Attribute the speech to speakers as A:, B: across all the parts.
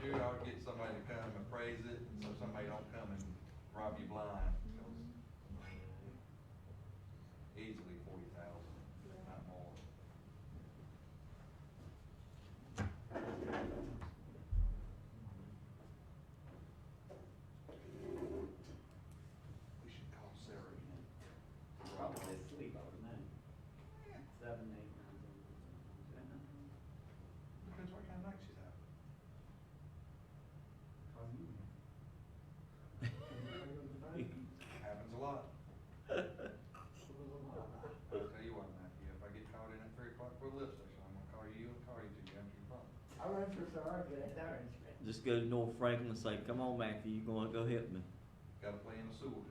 A: year, I'll get somebody to come and appraise it, so somebody don't come and rob you blind. 'Cause easily 40,000, not more. We should call Sarah again.
B: Probably asleep, I would imagine.
A: Yeah.
B: 7, 8, 9, 10.
A: Depends what kind of night she's having. Happens a lot. I'll tell you what, Matthew, if I get caught in at 3 o'clock for the lift station, I'm gonna call you and call you till you answer your phone.
C: I'll answer, sir, I'll get that answer.
D: Just go to North Franklin and say, come on, Matthew, you gonna go help me.
A: Gotta play in the sewer.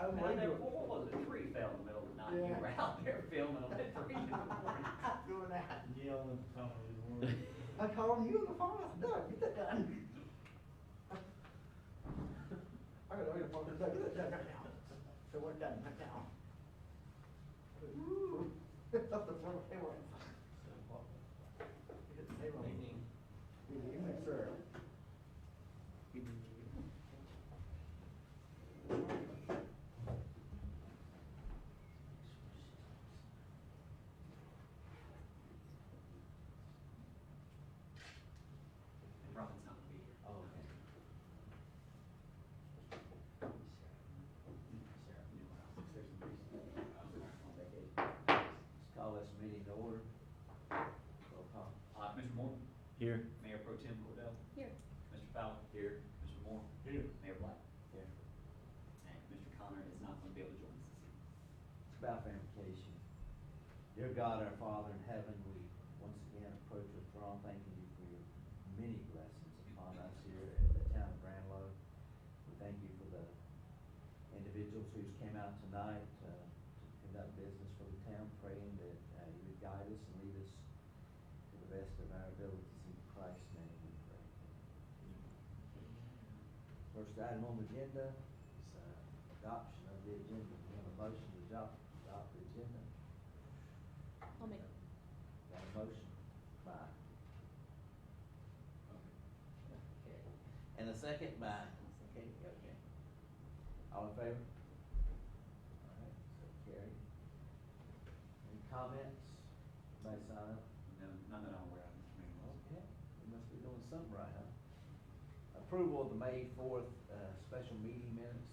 C: Oh,
B: Now,
C: my
B: there,
C: God.
B: what was it, a tree fell in the middle of the night, you
C: Yeah.
B: were out there filming them at 3 in the morning.
C: Doing that.
E: Yelling, calling.
C: I called you on the phone, I said, Doug, get that done. I gotta get phone, Doug, get that done right now. So we're done right now. Ooh, that's the first they were.
E: Meeting.
C: Evening, sir.
B: And Robin's not gonna be here.
E: Oh, okay.
B: Sarah, you know what else?
E: Let's call this meeting to order. Roll call.
B: Mr. Moore,
D: Here.
B: Mayor Pro Tem Cordell,
F: Here.
B: Mr. Fowler. Here. Mr. Moore.
E: Here.
B: Mayor Black.
E: Here.
B: And Mr. Connor is not gonna be able to join us this evening.
E: It's about verification. Dear God, our Father in heaven, we once again approach your throne, thanking you for your many blessings upon us here in the town of Ranlo. We thank you for the individuals who came out tonight to conduct business for the town, praying that you would guide us and lead us to the best of our abilities. In Christ's name we pray. First item on the agenda is adoption of the agenda. We have a motion to adopt the agenda.
F: I'll make it.
E: Got a motion by. Okay. And a second by, okay. All in favor? All right, so carried. Any comments? Anybody sign up?
B: No, none that I'm aware of, Mr. Mayor.
E: Okay, we must be doing something right, huh? Approval of the May 4th, special meeting minutes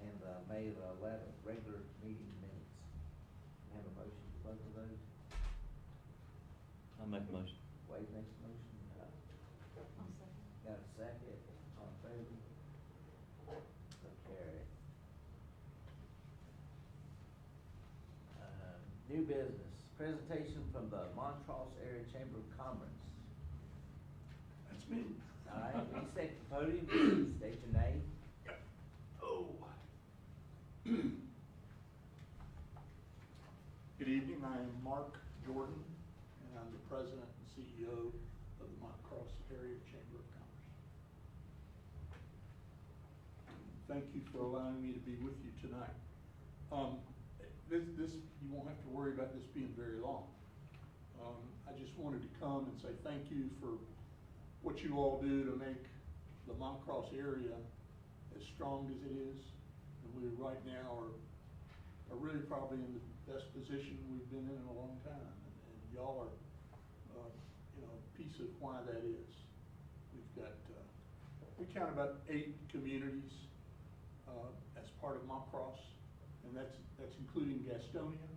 E: and the May the 11th regular meeting minutes. We have a motion for both of those.
D: I'll make a motion.
E: Wade makes a motion.
F: I'll second.
E: Got a second, all in favor? So carried. New business, presentation from the Montrose Area Chamber of Commerce.
A: That's me.
E: All right, please stay at the podium, please state your name.
G: Oh. Good evening, I am Mark Jordan, and I'm the president and CEO of the Montrose Area Chamber of Commerce. Thank you for allowing me to be with you tonight. This you won't have to worry about this being very long. I just wanted to come and say thank you for what you all do to make the Montrose area as strong as it is. And we right now are really probably in the best position we've been in a long time. And y'all are, a piece of why that is. We've got, we count about 8 communities as part of Montrose, and that's including Gastonia.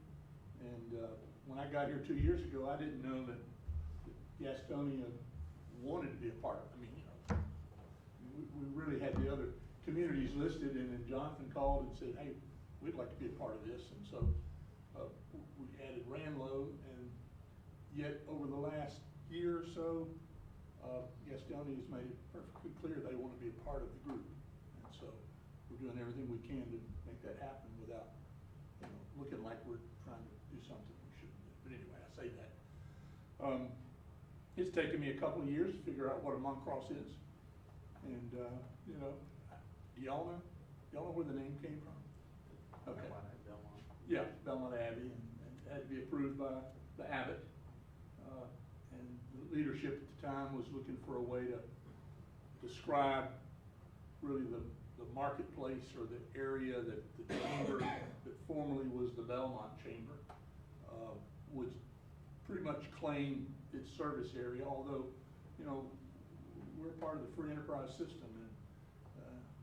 G: And when I got here 2 years ago, I didn't know that Gastonia wanted to be a part of it. I mean, we really had the other communities listed, and then Jonathan called and said, hey, we'd like to be a part of this. And so we added Ranlo, and yet over the last year or so, Gastonia has made it perfectly clear they want to be a part of the group. And so we're doing everything we can to make that happen without, looking like we're trying to do something we shouldn't do. But anyway, I say that. It's taken me a couple of years to figure out what a Montrose is. And, do y'all know? Y'all know where the name came from? Okay. Yeah, Belmont Abbey, and had to be approved by the abbot. And leadership at the time was looking for a way to describe really the marketplace or the area that the chamber, that formerly was the Belmont Chamber, would pretty much claim its service area, although, you know, we're part of the free enterprise system, and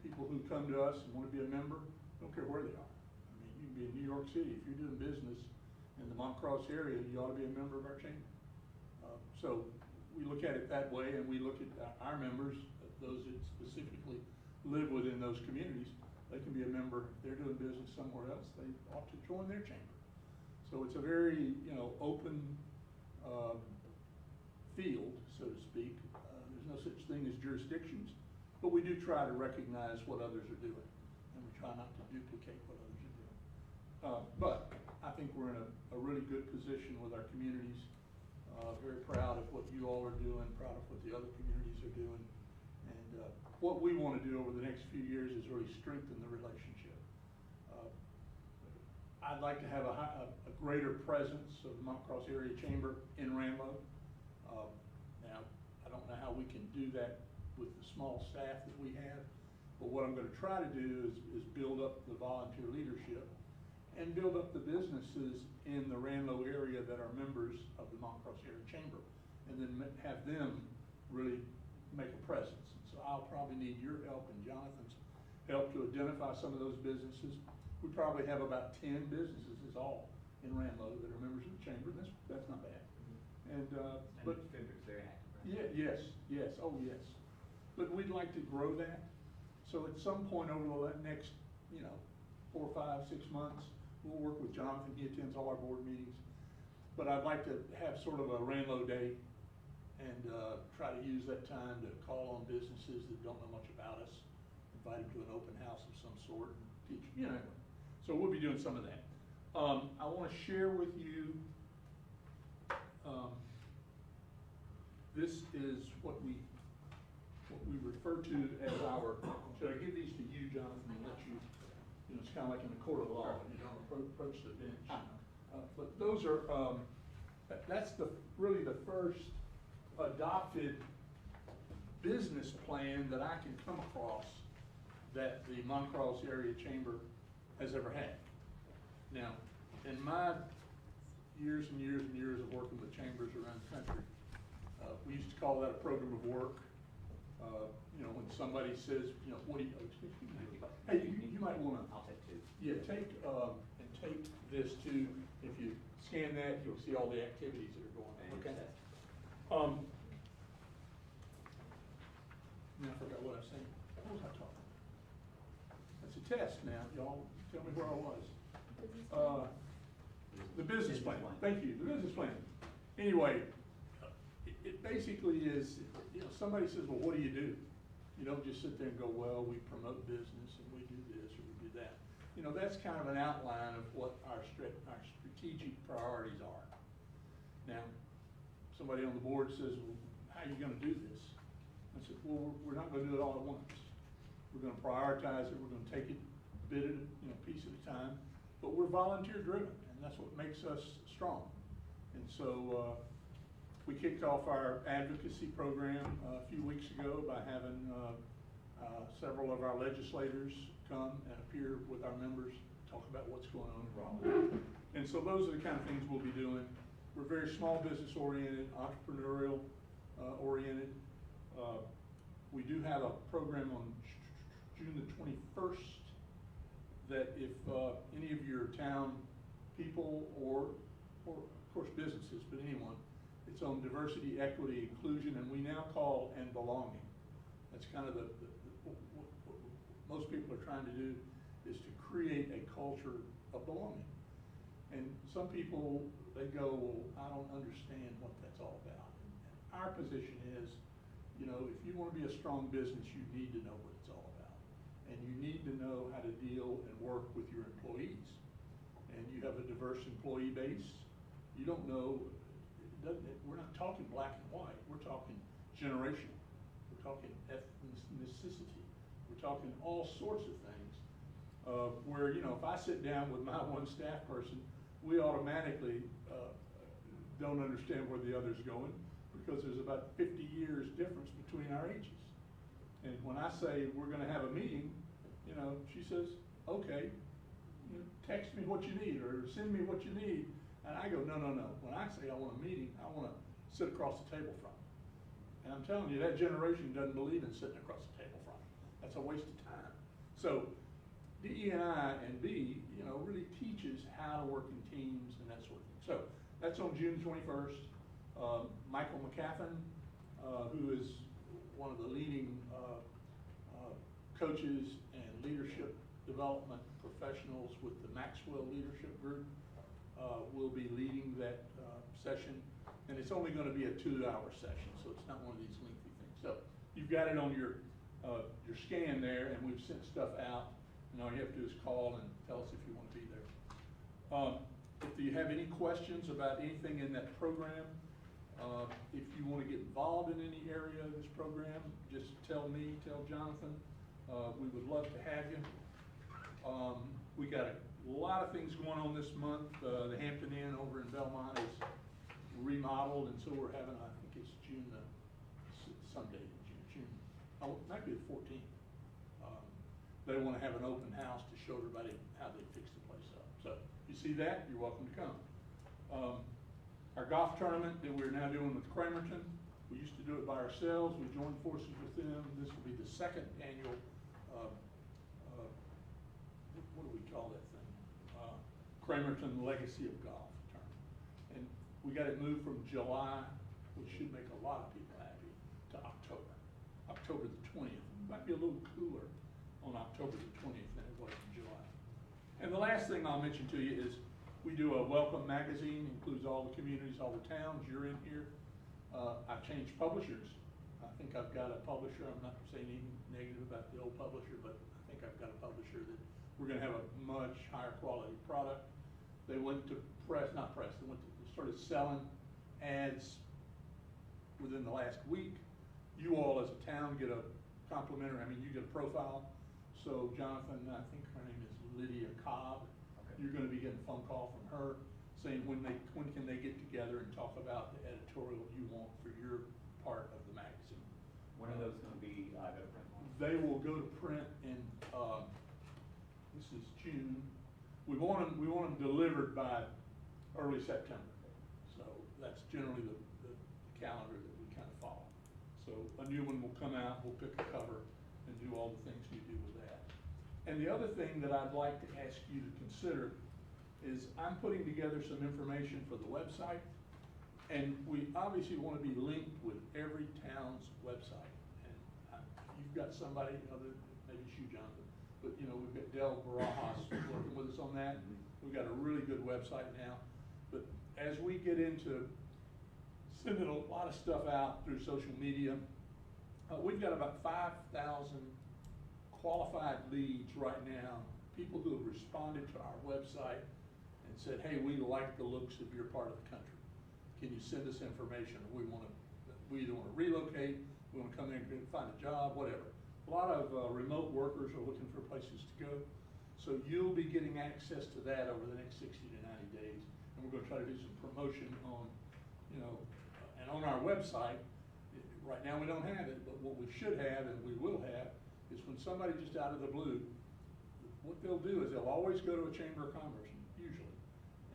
G: people who come to us and want to be a member, don't care where they are. I mean, you can be in New York City, if you're doing business in the Montcross area, you ought to be a member of our chamber. So we look at it that way, and we look at our members, those that specifically live within those communities. They can be a member, if they're doing business somewhere else, they ought to join their chamber. So it's a very, you know, open field, so to speak. There's no such thing as jurisdictions, but we do try to recognize what others are doing, and we try not to duplicate what others are doing. But I think we're in a really good position with our communities. Very proud of what you all are doing, proud of what the other communities are doing. And what we want to do over the next few years is really strengthen the relationship. I'd like to have a greater presence of the Mount Cross Area Chamber in Ranlo. Now, I don't know how we can do that with the small staff that we have, but what I'm going to try to do is build up the volunteer leadership and build up the businesses in the Ranlo area that are members of the Mount Cross Area Chamber, and then have them really make a presence. So I'll probably need your help and Jonathan's help to identify some of those businesses. We probably have about 10 businesses is all in Ranlo that are members of the chamber. That's not bad. And but
B: Frederick's very active, right?
G: yeah, yes, oh yes. But we'd like to grow that. So at some point over the next, 4, 5, 6 months, we'll work with Jonathan. He attends all our board meetings. But I'd like to have sort of a Ranlo day and try to use that time to call on businesses that don't know much about us, invite them to an open house of some sort, and teach, So we'll be doing some of that. I want to share with you, this is what we refer to as our, should I give these to you, Jonathan, and let you, it's kind of like in the court of law, you don't approach the bench. But those are, that's really the first adopted business plan that I can come across that the Montcross Area Chamber has ever had. Now, in my years and years and years of working with chambers around the country, we used to call that a program of work. When somebody says, what do you, hey, you might want to.
B: I'll take 2.
G: Yeah, take this too. If you scan that, you'll see all the activities that are going on. Okay. Now I forgot what I was saying. What was I talking about? That's a test now. Y'all tell me where I was. The business plan. Thank you. The business plan. Anyway, it basically is, somebody says, well, what do you do? You don't just sit there and go, well, we promote business and we do this or we do that. That's kind of an outline of what our strategic priorities are. Now, somebody on the board says, well, how are you going to do this? I said, well, we're not going to do it all at once. We're going to prioritize it. We're going to take it bit at a piece at a time. But we're volunteer driven, and that's what makes us strong. And so we kicked off our advocacy program a few weeks ago by having several of our legislators come and appear with our members, talk about what's going on in Raleigh. And so those are the kind of things we'll be doing. We're very small business oriented, entrepreneurial oriented. We do have a program on June the 21st that if any of your town people or of course businesses, but anyone, it's on diversity, equity, inclusion, and we now call and belonging. That's kind of what most people are trying to do, is to create a culture of belonging. And some people, they go, well, I don't understand what that's all about. And our position is, if you want to be a strong business, you need to know what it's all about. And you need to know how to deal and work with your employees. And you have a diverse employee base. You don't know, we're not talking black and white, we're talking generational. We're talking ethnicity. We're talking all sorts of things. Where, if I sit down with my one staff person, we automatically don't understand where the other's going, because there's about 50 years difference between our ages. And when I say we're gonna have a meeting, you know, she says, okay, you know, text me what you need, or send me what you need. And I go, no. When I say I want a meeting, I wanna sit across the table from them. And I'm telling you, that generation doesn't believe in sitting across the table from them. That's a waste of time. So DE&I and B, you know, really teaches how to work in teams and that sort of thing. So that's on June 21st. Michael McCaffin, who is one of the leading coaches and leadership development professionals with the Maxwell Leadership Group, will be leading that session. And it's only going to be a 2-hour session, so it's not one of these lengthy things. So you've got it on your scan there, and we've sent stuff out. And all you have to do is call and tell us if you want to be there. If you have any questions about anything in that program, if you want to get involved in any area of this program, just tell me, tell Jonathan. We would love to have you. We got a lot of things going on this month. The Hampton Inn over in Belmont is remodeled, and so we're having, I think it's June, some date in June. Oh, it might be the 14th. They want to have an open house to show everybody how they fix the place up. So if you see that, you're welcome to come. Our golf tournament that we're now doing with Cramerton, we used to do it by ourselves. We joined forces with them. This will be the second annual, what do we call that thing? Cramerton Legacy of Golf tournament. And we got it moved from July, which should make a lot of people happy, to October. October the 20th. It might be a little cooler on October the 20th than it was in July. And the last thing I'll mention to you is we do a welcome magazine, includes all the communities, all the towns. You're in here. I've changed publishers. I think I've got a publisher. I'm not saying anything negative about the old publisher, but I think I've got a publisher that we're going to have a much higher quality product. They went to press, not press, they started selling ads within the last week. You all as a town get a complimentary, you get a profile. So Jonathan, I think her name is Lydia Cobb.
B: Okay.
G: You're going to be getting a phone call from her saying when can they get together and talk about the editorial you want for your part of the magazine.
B: When are those gonna be, go to print on?
G: They will go to print in, this is June. We want them delivered by early September. So that's generally the calendar that we kind of follow. So a new one will come out, we'll pick a cover and do all the things we do with that. And the other thing that I'd like to ask you to consider is I'm putting together some information for the website, and we obviously want to be linked with every town's website. And you've got somebody, maybe it's you, Jonathan, but we've got Del Barajas working with us on that. We've got a really good website now. But as we get into sending a lot of stuff out through social media, we've got about 5,000 qualified leads right now, people who have responded to our website and said, hey, we like the looks of your part of the country. Can you send us information? We either want to relocate, we want to come in and find a job, whatever. A lot of remote workers are looking for places to go. So you'll be getting access to that over the next 60 to 90 days. And we're going to try to do some promotion on, and on our website. Right now we don't have it, but what we should have and we will have is when somebody just out of the blue, what they'll do is they'll always go to a Chamber of Commerce, usually.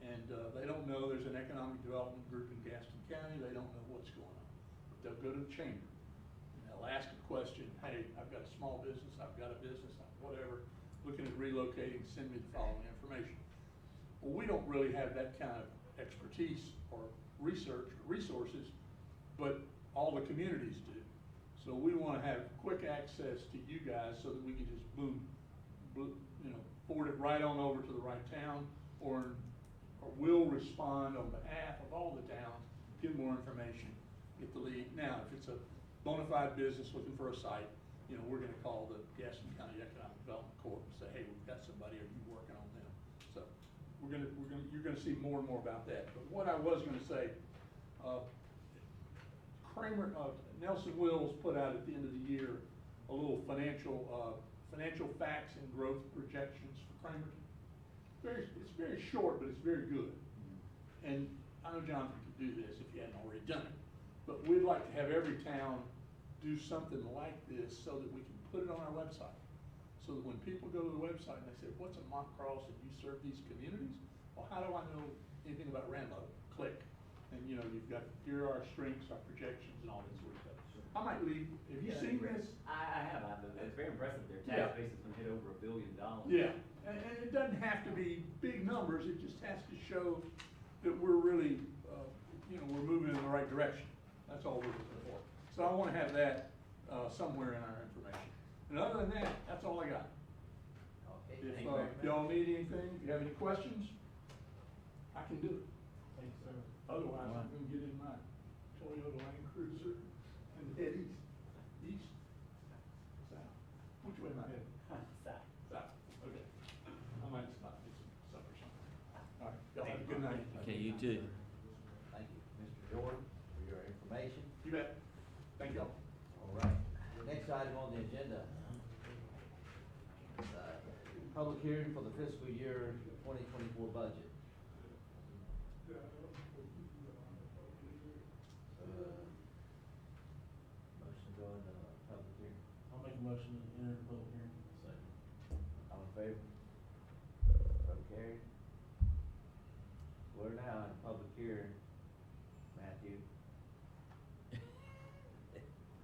G: And they don't know there's an economic development group in Gaston County. They don't know what's going on. But they'll go to the Chamber. And they'll ask a question, hey, I've got a small business, I've got a business, whatever, looking at relocating, send me the following information. Well, we don't really have that kind of expertise or research or resources, but all the communities do. So we want to have quick access to you guys so that we can just boom, forward it right on over to the right town, or we'll respond on behalf of all the towns, get more information, get the lead. Now, if it's a bona fide business looking for a site, we're going to call the Gaston County Economic Development Corp and say, hey, we've got somebody, are you working on them? So you're going to see more and more about that. But what I was going to say, Nelson Wills put out at the end of the year a little financial facts and growth projections for Cramerton. It's very short, but it's very good. And I know Jonathan could do this if he hadn't already done it. But we'd like to have every town do something like this so that we can put it on our website. So that when people go to the website and they say, what's a mock cross and you serve these communities? Well, how do I know anything about Ranlo? Click. And you know, you've got, here are our strengths, our projections, and all this sort of stuff. I might leave, have you seen this?
B: I have, it's very impressive, their
G: Yeah.
B: tax base has been hit over $1 billion.
G: Yeah, and it doesn't have to be big numbers, it just has to show that we're really, you know, we're moving in the right direction. That's all we're looking for. So I wanna have that, somewhere in our information. And other than that, that's all I got.
E: Okay,
G: If,
E: thank you very much.
G: y'all need anything, if you have any questions, I can do it.
H: Thanks, sir.
G: Otherwise, I'm gonna get in my Toyota Land Cruiser and head east, south. Which way am I headed?
B: South.
G: South, okay. I might stop, get some supper somewhere. All right, y'all have a good night.
D: Okay, you too.
E: Thank you, Mr. Jordan, for your information.
G: You bet. Thank y'all.
E: All right, the next item on the agenda, public hearing for the fiscal year 2024 budget. Motion to go into public hearing.
H: I'll make a motion to enter the public hearing.
E: Second. All in favor? So carried. We're now in public hearing. Matthew.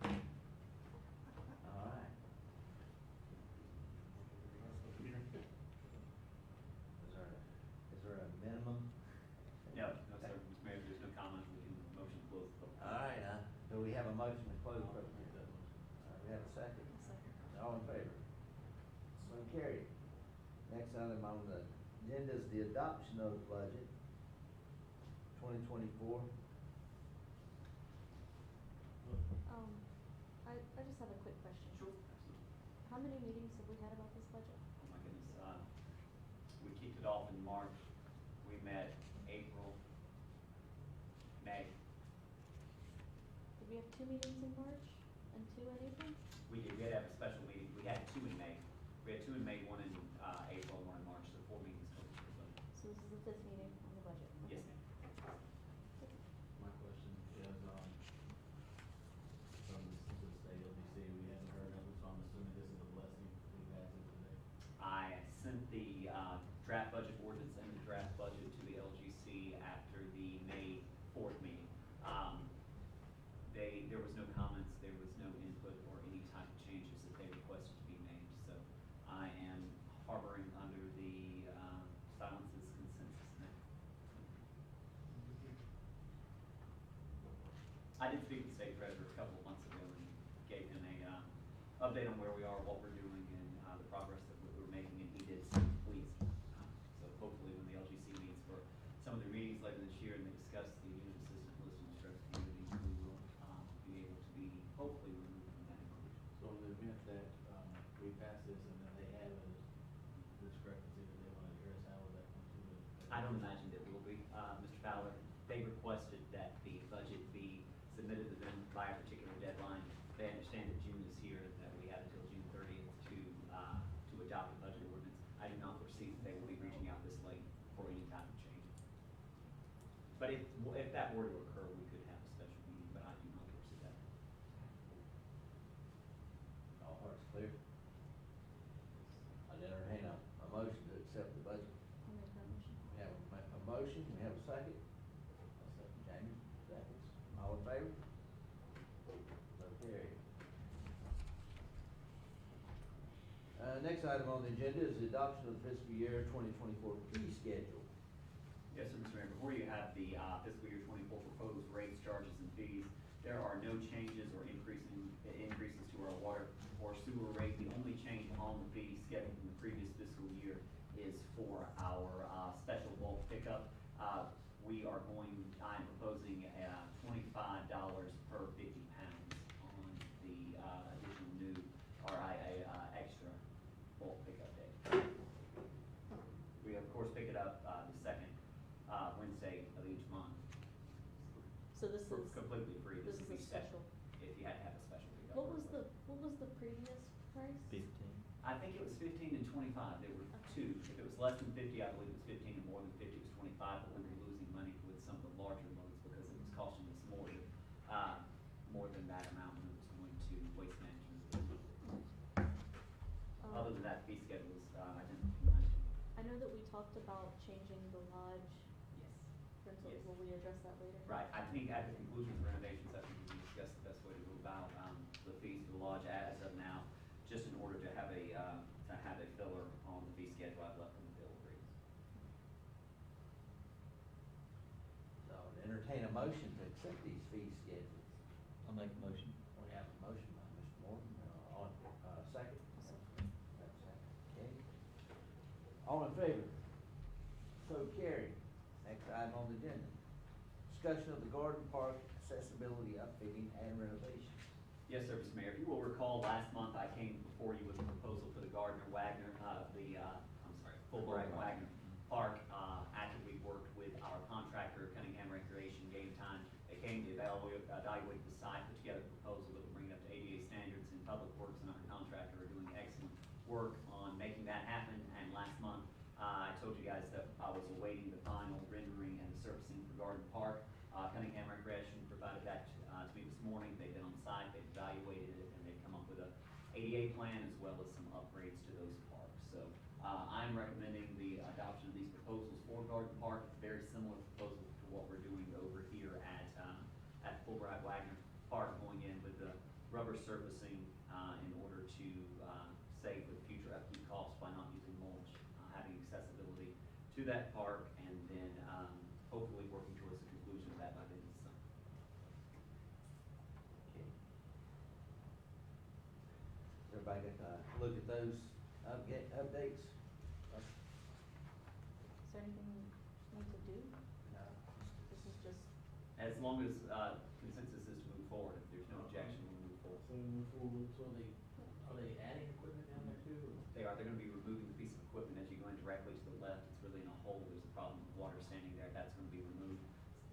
E: All right. Is there a minimum?
B: No, no, sir, Mr. Mayor, if there's no comment, we can motion to close the public.
E: All right, do we have a motion to close public hearing? We have a second?
F: Second.
E: All in favor? So carried. Next item on the agenda is the adoption of the budget 2024.
F: I just have a quick question.
B: Sure, absolutely.
F: How many meetings have we had about this budget?
B: Oh my goodness, we kicked it off in March, we met April, May.
F: Did we have 2 meetings in March and 2 in April?
B: We did, we had to have a special meeting, we had 2 in May. We had 2 in May, 1 in, April, and 1 in March, so 4 meetings total for the budget.
F: So this is the 5th meeting on the budget?
B: Yes, ma'am.
H: My question is, from the state LBC, we haven't heard of it, so I'm assuming this is a blessing we passed it today.
B: I sent the, draft budget ordinance and the draft budget to the LGC after the May 4th meeting. There was no comments, there was no input or any type of changes that they requested to be made, so I am harboring under the, silence is consensus now. I did speak to the state treasurer a couple of months ago and gave him a, update on where we are, what we're doing, and, the progress that we're making, and he did seem pleased. So hopefully when the LGC meets for some of the readings later this year and they discuss the unit assistance list and stress communities, we will, be able to be hopefully removed from that inclusion.
H: So in the event that, we pass this and then they have a discrepancy that they want to address, how is that going to?
B: I don't imagine there will be, Mr. Fowler, they requested that the budget be submitted to them by a particular deadline. They understand that June is here, that we have until June 30th to adopt the budget ordinance. I do not foresee that they will be reaching out this late for any type of change. But if that were to occur, we could have a special meeting, but I do not foresee that.
E: All hearts clear? I'd entertain a motion to accept the budget.
F: I'll make that motion.
E: We have a motion, we have a second. Jamie, seconds. All in favor? So carried. Next item on the agenda is the adoption of the fiscal year 2024 fee schedule.
B: Yes, sir, Mr. Mayor, before you have the fiscal year 24 proposed rates, charges, and fees, there are no changes or increases to our water or sewer rate. The only change on the fee schedule from the previous fiscal year is for our special bulk pickup. I'm proposing $25 per 50 pounds on the additional new, or extra bulk pickup day. We of course pick it up the second Wednesday of each month.
F: So this
B: For
F: is.
B: completely free.
F: This
B: would
F: is a
B: be
F: special.
B: if you had to have a special pickup.
F: What was the previous price?
D: 15.
B: I think it was 15 and 25. There were
F: Okay.
B: 2. If it was less than 50, I believe it was 15, and more than 50 it was 25. But we were losing money with some of the larger loads because it was costing us more to
F: talked about changing the lodge
B: Yes.
F: rental,
B: Yes.
F: will we address that later?
B: Right, I think at the conclusion of the renovations, I think we can discuss the best way to go about, the fees for the lodge as of now, just in order to have a filler on the fee schedule I've left in the bill agreements.
E: So I would entertain a motion to accept these fee schedules.
D: I'll make a motion.
E: We have a motion by Mr. Morton, second?
F: Second.
E: Okay. All in favor? So carried. Next item on the agenda. Discussion of the garden park accessibility upfitting and renovation.
B: Yes, sir, Mr. Mayor. If you will recall, last month I came before you with a proposal for the Fulbright Wagner Park, after we worked with our contractor, Cunningham Recreation, Game Time. They came to evaluate the site, put together a proposal that would bring it up to ADA standards, and Public Works and our contractor are doing excellent work on making that happen. And last month, I told you guys that I was awaiting the final rendering and the surfacing for Garden Park. Cunningham Recreation provided that to me this morning. They've been on site, they've evaluated it, and they've come up with a ADA plan as well as some upgrades to those parks. So I'm recommending the adoption of these proposals for Garden Park, very similar proposal to what we're doing over here at Fulbright Wagner Park, going in with the rubber surfacing in order to save with future upkeep costs by not using mulch, having accessibility to that park, and then hopefully working towards the conclusion of that by the end of the summer.
E: Okay. Everybody got to look at those updates?
F: Is there anything we need to do?
E: No.
F: This is just,
B: As long as consensus is to move forward, if there's no objection, we'll move forward.
H: So move forward, so are they adding equipment down there too? or-
B: They're gonna be removing the piece of equipment as you go in directly to the left. It's really in a hole. There's a problem with water standing there. That's gonna be removed.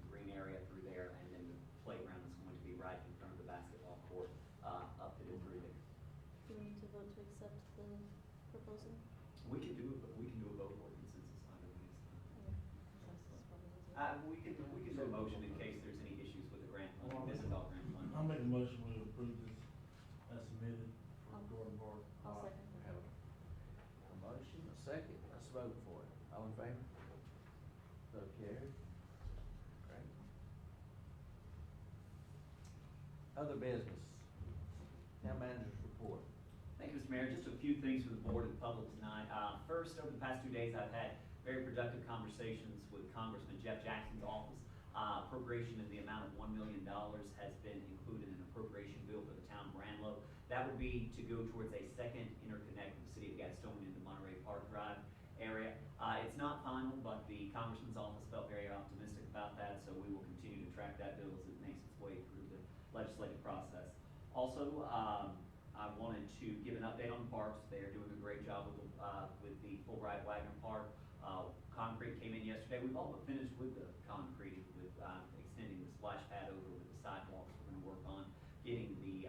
B: The green area through there, and then the playground is going to be right in front of the basketball court, up to and through there.
F: do we need to vote to accept the proposal?
B: We can do a vote or consensus, I don't think
F: Okay. Consensus probably easier.
B: we can do a motion in case there's any issues with the grant funding. This is all grant funding.
I: I'll make a motion to approve this as submitted for
F: I'll-
I: Gordon Park.
F: I'll second
E: We
F: that.
E: have a motion, a second, let's vote for it. All in favor? So carried. Great. Other business. Town manager's report.
B: Thank you, Mr. Mayor. Just a few things for the board and the public tonight. First, over the past 2 days, I've had very productive conversations with Congressman Jeff Jackson's office. Appropriation in the amount of $1 million has been included in an appropriation bill for the town of Ranlo. That would be to go towards a second interconnect with the city of Gastonia into Monterey Park Drive area. It's not final, but the Congressman's office felt very optimistic about that, so we will continue to track that bill as it makes its way through the legislative process. Also, I wanted to give an update on the parks. They are doing a great job with the Fulbright Wagner Park. Concrete came in yesterday. We've all but finished with the concrete, with extending the splash pad over with the sidewalks. We're gonna work on getting the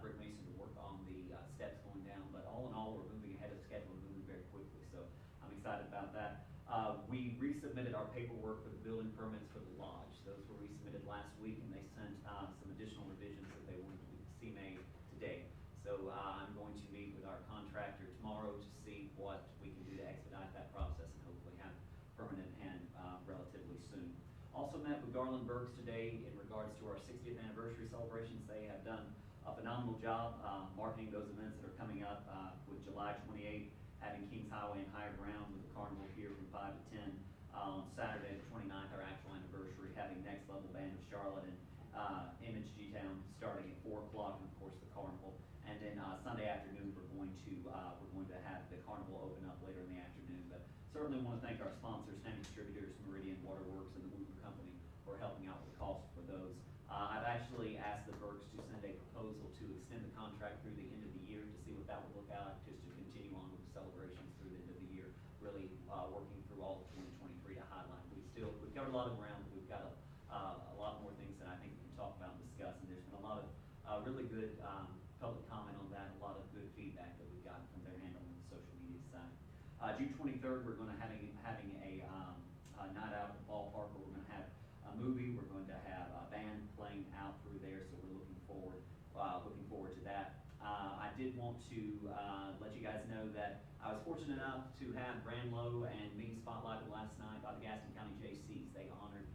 B: brick mason to work on the steps going down. But all in all, we're moving ahead of schedule and moving very quickly. So I'm excited about that. We resubmitted our paperwork for the building permits for the lodge. Those were resubmitted last week, and they sent some additional revisions that they wanted to see made today. So I'm going to meet with our contractor tomorrow to see what we can do to expedite that process and hopefully have permanent hand relatively soon. Also met with Garland Burks today in regards to our 60th anniversary celebrations. They have done a phenomenal job marketing those events that are coming up with July 28th, having Kings Highway and Higher Ground with the carnival here from 5 to 10. On Saturday the 29th, our actual anniversary, having Next Level Band of Charlotte and Image G-Town starting at 4 o'clock, and of course the carnival. And then Sunday afternoon, we're going to have the carnival open up later in the afternoon. But certainly want to thank our sponsors, Standard Distributors, Meridian Waterworks, and the Wooten Company for helping out with the cost for those. I've actually asked the Burks to send a proposal to extend the contract through the end of the year to see what that would look like, just to continue on with the celebrations through the end of the year. Really working through all of 2023 to highlight. We've covered a lot of ground. We've got a lot more things that I think we can talk about and discuss. And there's been a lot of really good public comment on that, a lot of good feedback that we've gotten from their handling of the social media side. June 23rd, we're going to having a night out at the ballpark where we're going to have a movie. We're going to have a band playing out through there, so we're looking forward to that. I did want to let you guys know that I I was fortunate enough to have Ranlo and me spotlighted last night by the Gaston County J.C.'s. They honored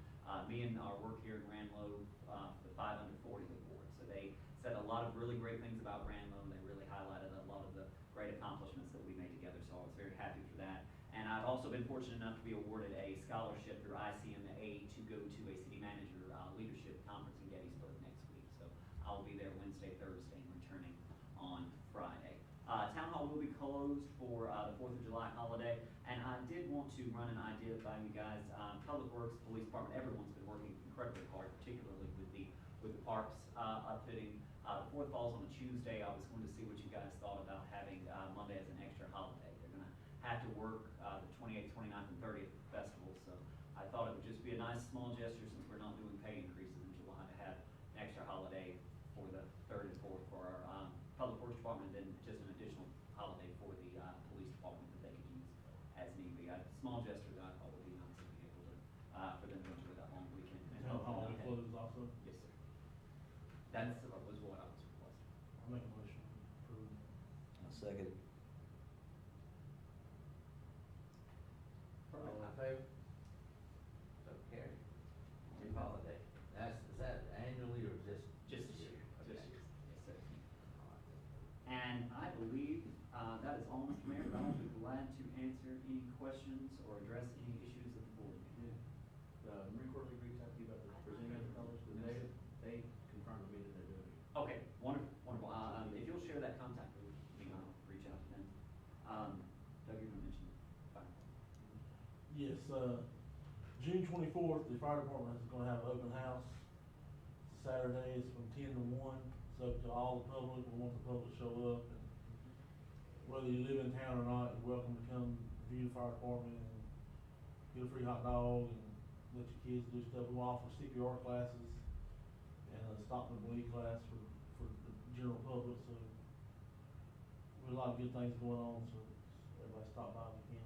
B: me and our work here in Ranlo for the 5 under 40 award. So they said a lot of really great things about Ranlo, and they really highlighted a lot of the great accomplishments that we made together. So I was very happy for that. And I've also been fortunate enough to be awarded a scholarship through ICMA to go to a city manager leadership conference in Gettysburg next week. So I'll be there Wednesday, Thursday, and returning on Friday. Town Hall will be closed for the 4th of July holiday, and I did want to run an idea by you guys. Public Works, Police Department, everyone's been working incredibly hard, particularly with the parks upfitting. The 4th falls on a Tuesday. I was going to see what you guys thought about having Monday as an extra holiday. They're going to have to work the 28th, 29th, and 30th festival, so I thought it would just be a nice small gesture since we're not doing pay increases in July to have an extra holiday for the 3rd and 4th for our Public Works Department, and then just an additional holiday for the Police Department that they could use as need be. A small gesture that I thought would be nice to be able to, for them to enjoy that long weekend. And
I: Town hall
B: hopefully not have-
I: closed also.
B: Yes, sir. That was what I was requesting.
I: I'll make a motion to approve.
D: I'll second.
E: All in favor? So carried. New holiday. Is that annually or just?
B: Just this year.
E: Okay.
B: Just this year. Yes, sir. And I believe that is all, Mr. Mayor, but I'll be glad to answer any questions or address any issues that the board may have.
H: The Marine Corps League reached out to you about the presenting of the colors, but they confirmed to me that they're doing it.
B: Okay, wonderful, wonderful. If you'll share that contact with me, I'll reach out to them. Doug, you're gonna mention fire.
I: Yes, June 24th, the fire department is gonna have an open house. Saturday is from 10 to 1. It's up to all the public. We want the public to show up. And whether you live in town or not, you're welcome to come view the fire department and get a free hot dog and let your kids do stuff. We offer CPR classes and a stop and bleed class for the general public. So we have a lot of good things going on. So everybody stop by if you can.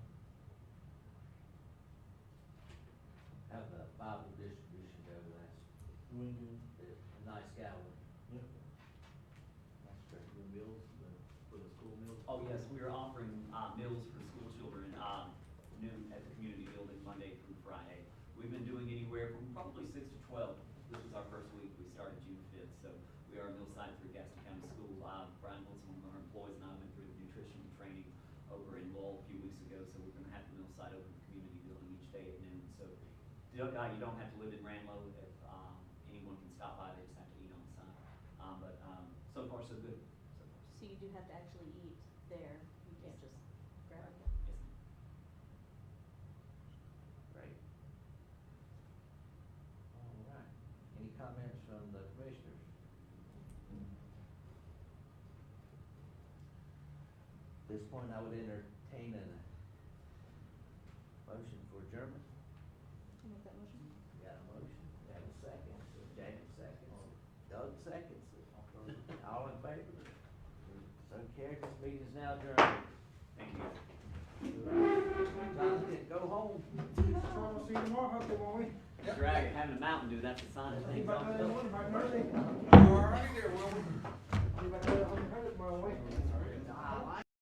E: Have the Bible distribution go last,
I: Doing good.
E: a nice gathering.
I: Yep.
E: That's great.
H: The meals, for the school meals.
B: Oh, yes, we are offering meals for school children noon at the community building Monday through Friday. We've been doing anywhere from probably 6 to 12. This is our first week. We started June 5th, so we are a meal site through Gaston County School. Brian Wilson, one of our employees, and I went through the nutrition training over in Lowell a few weeks ago, so we're going to have the meal site open at the community building each day at noon. So you don't have to live in Ranlo. If anyone can stop by, they just have to eat on site. But so far, so good. So far, so
F: So you do have to actually eat there, you can't just grab it.
B: yes, ma'am.
E: Great. All right. Any comments from the commissioners? At this point, I would entertain a motion for adjournment.
F: I'll make that motion.
E: Got a motion, got a second, Jacob seconds, Doug seconds, all in favor? So carried, this meeting is now adjourned.
B: Thank you, guys.
E: Jonathan, go home.
C: We'll see you tomorrow, hopefully, won't we?
B: Dragon, having a Mountain Dew, that's a sign of things.
C: Anybody know that one? Right, Mercy?
A: All righty there, Wilma.
C: Anybody know that one? Tomorrow, won't we?
E: I like